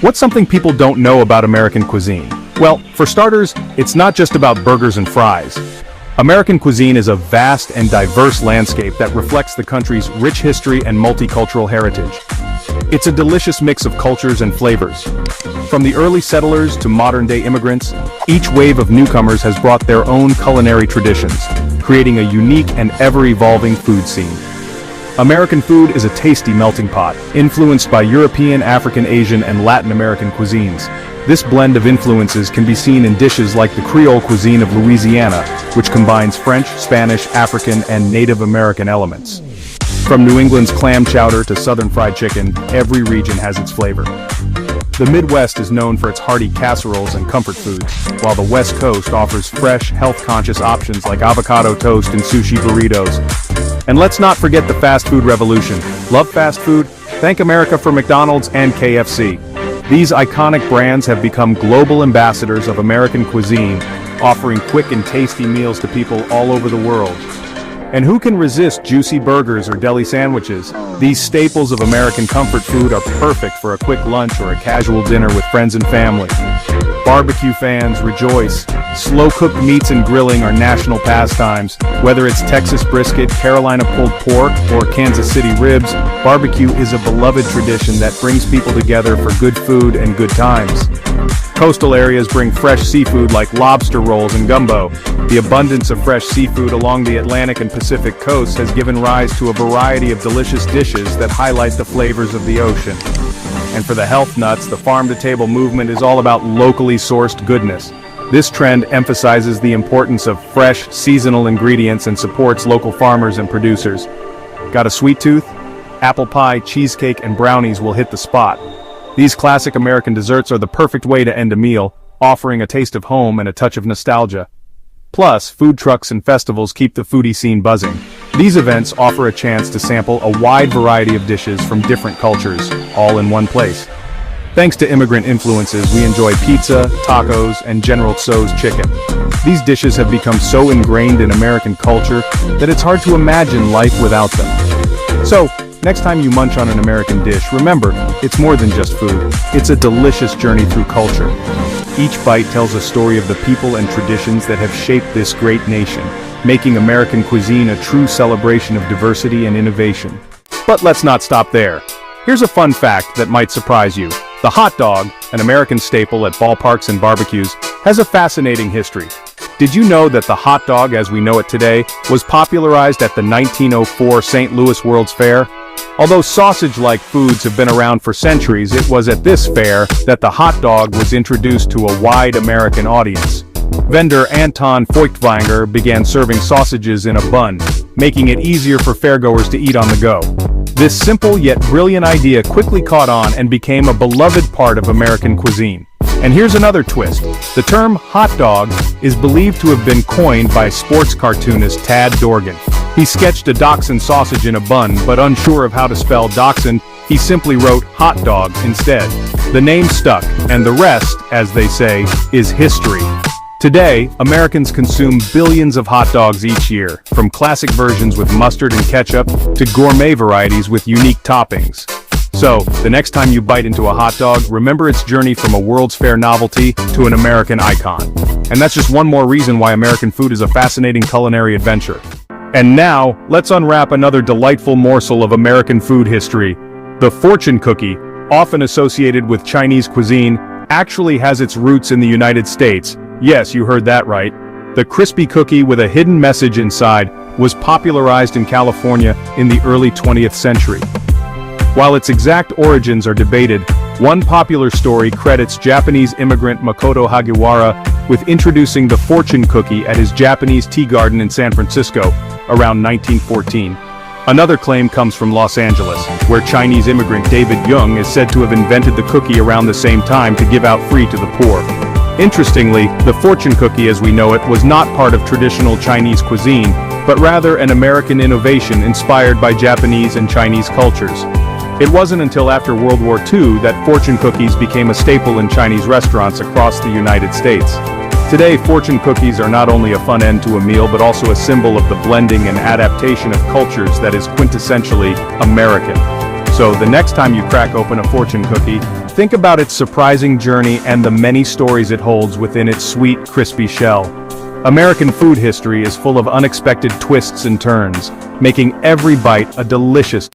What's something people don't know about American cuisine? Well, for starters, it's not just about burgers and fries. American cuisine is a vast and diverse landscape that reflects the country's rich history and multicultural heritage. It's a delicious mix of cultures and flavors. From the early settlers to modern-day immigrants, each wave of newcomers has brought their own culinary traditions, creating a unique and ever-evolving food scene. American food is a tasty melting pot, influenced by European, African, Asian, and Latin American cuisines. This blend of influences can be seen in dishes like the Creole cuisine of Louisiana, which combines French, Spanish, African, and Native American elements. From New England's clam chowder to Southern fried chicken, every region has its flavor. The Midwest is known for its hearty casseroles and comfort foods, while the West Coast offers fresh, health-conscious options like avocado toast and sushi burritos. And let's not forget the fast food revolution. Love fast food? Thank America for McDonald's and KFC. These iconic brands have become global ambassadors of American cuisine, offering quick and tasty meals to people all over the world. And who can resist juicy burgers or deli sandwiches? These staples of American comfort food are perfect for a quick lunch or a casual dinner with friends and family. Barbecue fans, rejoice! Slow-cooked meats and grilling are national pastimes. Whether it's Texas brisket, Carolina pulled pork, or Kansas City ribs, barbecue is a beloved tradition that brings people together for good food and good times. Coastal areas bring fresh seafood like lobster rolls and gumbo. The abundance of fresh seafood along the Atlantic and Pacific coasts has given rise to a variety of delicious dishes that highlight the flavors of the ocean. And for the health nuts, the farm-to-table movement is all about locally sourced goodness. This trend emphasizes the importance of fresh, seasonal ingredients and supports local farmers and producers. Got a sweet tooth? Apple pie, cheesecake, and brownies will hit the spot. These classic American desserts are the perfect way to end a meal, offering a taste of home and a touch of nostalgia. Plus, food trucks and festivals keep the foodie scene buzzing. These events offer a chance to sample a wide variety of dishes from different cultures, all in one place. Thanks to immigrant influences, we enjoy pizza, tacos, and General Tso's chicken. These dishes have become so ingrained in American culture that it's hard to imagine life without them. So, next time you munch on an American dish, remember, it's more than just food. It's a delicious journey through culture. Each bite tells a story of the people and traditions that have shaped this great nation, making American cuisine a true celebration of diversity and innovation. But let's not stop there. Here's a fun fact that might surprise you. The hot dog, an American staple at ballparks and barbecues, has a fascinating history. Did you know that the hot dog as we know it today was popularized at the 1904 St. Louis World's Fair? Although sausage-like foods have been around for centuries, it was at this fair that the hot dog was introduced to a wide American audience. Vendor Anton Feuchtwanger began serving sausages in a bun, making it easier for fairgoers to eat on the go. This simple yet brilliant idea quickly caught on and became a beloved part of American cuisine. And here's another twist. The term hot dog is believed to have been coined by sports cartoonist Tad Dorgan. He sketched a dachshund sausage in a bun, but unsure of how to spell dachshund, he simply wrote hot dog instead. The name stuck, and the rest, as they say, is history. Today, Americans consume billions of hot dogs each year, from classic versions with mustard and ketchup to gourmet varieties with unique toppings. So, the next time you bite into a hot dog, remember its journey from a World's Fair novelty to an American icon. And that's just one more reason why American food is a fascinating culinary adventure. And now, let's unwrap another delightful morsel of American food history. The fortune cookie, often associated with Chinese cuisine, actually has its roots in the United States. Yes, you heard that right. The crispy cookie with a hidden message inside was popularized in California in the early 20th century. While its exact origins are debated, one popular story credits Japanese immigrant Makoto Hagiwara with introducing the fortune cookie at his Japanese tea garden in San Francisco around 1914. Another claim comes from Los Angeles, where Chinese immigrant David Young is said to have invented the cookie around the same time to give out free to the poor. Interestingly, the fortune cookie as we know it was not part of traditional Chinese cuisine, but rather an American innovation inspired by Japanese and Chinese cultures. It wasn't until after World War II that fortune cookies became a staple in Chinese restaurants across the United States. Today, fortune cookies are not only a fun end to a meal but also a symbol of the blending and adaptation of cultures that is quintessentially American. So the next time you crack open a fortune cookie, think about its surprising journey and the many stories it holds within its sweet, crispy shell. American food history is full of unexpected twists and turns, making every bite a delicious